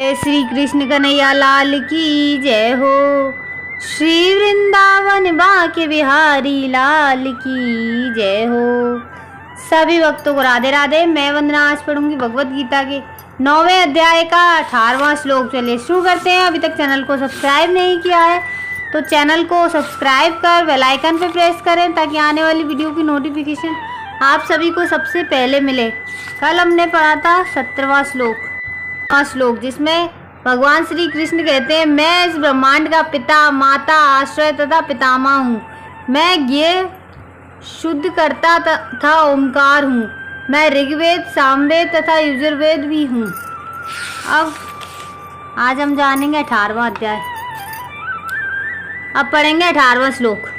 जय श्री कृष्ण कन्हैया लाल की जय हो। श्री वृंदावन बांके बिहारी लाल की जय हो। सभी भक्तों को राधे राधे। मैं वंदना आज पढ़ूंगी भगवत गीता के 9वें अध्याय का 18वां श्लोक। चलिए शुरू करते हैं। अभी तक चैनल को सब्सक्राइब नहीं किया है तो चैनल को सब्सक्राइब कर बेल आइकन पर प्रेस करें ताकि आने वाली वीडियो की नोटिफिकेशन आप सभी को सबसे पहले मिले। कल हमने पढ़ा था 17वां श्लोक जिसमें भगवान श्री कृष्ण कहते हैं, मैं इस ब्रह्मांड का पिता, माता, आश्रय तथा पितामह हूँ। मैं ज्ञेय, शुद्ध करता तथा ओमकार हूँ। मैं ऋग्वेद, सामवेद तथा यजुर्वेद भी हूँ। अब आज हम जानेंगे 18वां अध्याय। अब पढ़ेंगे 18वां श्लोक।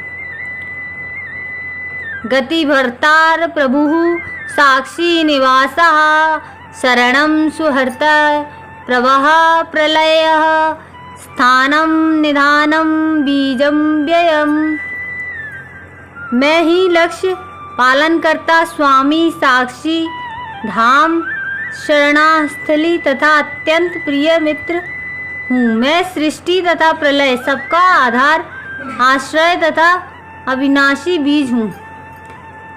गति भर्तार प्रभुः साक्षी निवासः शरणं सुहर्ता प्रवाह प्रलयः स्थानं निधानं बीजं व्ययम्। मैं ही लक्ष्य पालन करता, स्वामी, साक्षी, धाम, शरणास्थली तथा अत्यंत प्रिय मित्र हूँ। मैं सृष्टि तथा प्रलय, सबका आधार, आश्रय तथा अविनाशी बीज हूँ।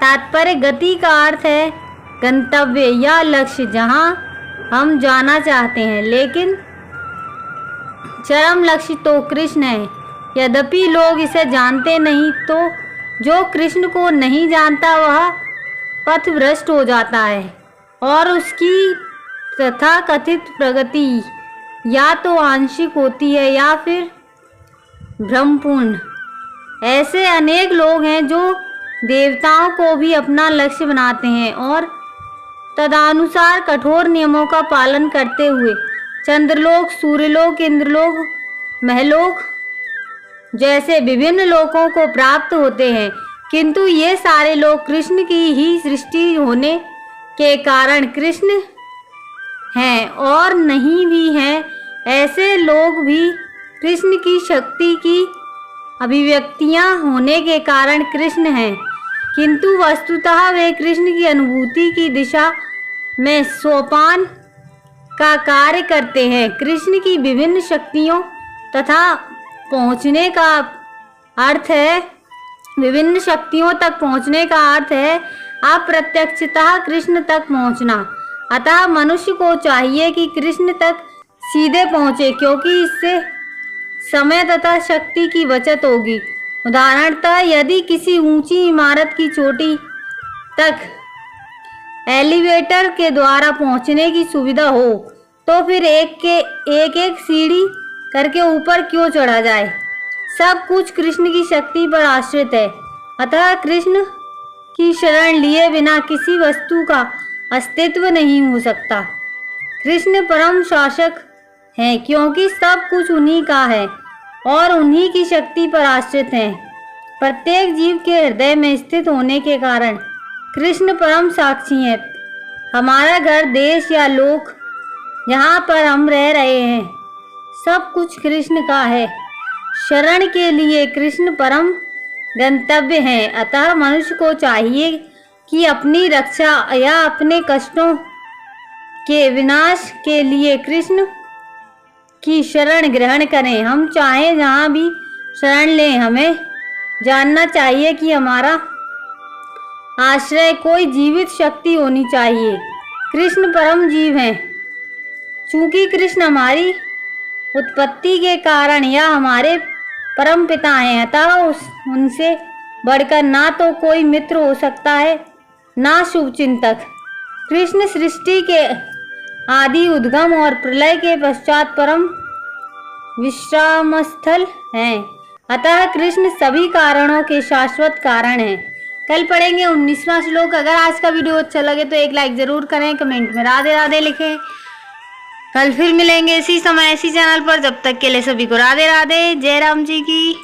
तात्पर्य गति का अर्थ है गंतव्य या लक्ष्य, जहाँ हम जाना चाहते हैं, लेकिन चरम लक्ष्य तो कृष्ण है। यद्यपि लोग इसे जानते नहीं, तो जो कृष्ण को नहीं जानता वह पथभ्रष्ट हो जाता है और उसकी तथाकथित प्रगति या तो आंशिक होती है या फिर भ्रमपूर्ण। ऐसे अनेक लोग हैं जो देवताओं को भी अपना लक्ष्य बनाते हैं और तदनुसार कठोर नियमों का पालन करते हुए चंद्रलोक, सूर्यलोक, इंद्रलोक, महलोक जैसे विभिन्न लोकों को प्राप्त होते हैं। किंतु ये सारे लोग कृष्ण की ही सृष्टि होने के कारण कृष्ण हैं और नहीं भी हैं। ऐसे लोग भी कृष्ण की शक्ति की अभिव्यक्तियां होने के कारण कृष्ण हैं, किंतु वस्तुतः वे कृष्ण की अनुभूति की दिशा में सोपान का कार्य करते हैं। कृष्ण की विभिन्न शक्तियों तथा पहुँचने का अर्थ है विभिन्न शक्तियों तक पहुँचने का अर्थ है अप्रत्यक्षतः कृष्ण तक पहुँचना। अतः मनुष्य को चाहिए कि कृष्ण तक सीधे पहुँचे, क्योंकि इससे समय तथा शक्ति की बचत होगी। उदाहरणतः यदि किसी ऊंची इमारत की चोटी तक एलिवेटर के द्वारा पहुंचने की सुविधा हो तो फिर एक सीढ़ी करके ऊपर क्यों चढ़ा जाए। सब कुछ कृष्ण की शक्ति पर आश्रित है। अतः कृष्ण की शरण लिए बिना किसी वस्तु का अस्तित्व नहीं हो सकता। कृष्ण परम शासक हैं, क्योंकि सब कुछ उन्हीं का है और उन्हीं की शक्ति पर आश्रित हैं। प्रत्येक जीव के हृदय में स्थित होने के कारण कृष्ण परम साक्षी हैं। हमारा घर, देश या लोक जहाँ पर हम रह रहे हैं, सब कुछ कृष्ण का है। शरण के लिए कृष्ण परम गंतव्य हैं। अतः मनुष्य को चाहिए कि अपनी रक्षा या अपने कष्टों के विनाश के लिए कृष्ण की शरण ग्रहण करें। हम चाहे जहाँ भी शरण लें, हमें जानना चाहिए कि हमारा आश्रय कोई जीवित शक्ति होनी चाहिए। कृष्ण परम जीव हैं। चूंकि कृष्ण हमारी उत्पत्ति के कारण या हमारे परम पिता हैं, अतः उनसे बढ़कर ना तो कोई मित्र हो सकता है ना शुभचिंतक। कृष्ण सृष्टि के आदि, उद्गम और प्रलय के पश्चात परम विश्राम स्थल हैं। अतः कृष्ण सभी कारणों के शाश्वत कारण हैं। कल पढ़ेंगे 19वां श्लोक। अगर आज का वीडियो अच्छा लगे तो एक लाइक जरूर करें, कमेंट में राधे राधे लिखें। कल फिर मिलेंगे इसी समय इसी चैनल पर। जब तक के लिए सभी को राधे राधे। जय राम जी की।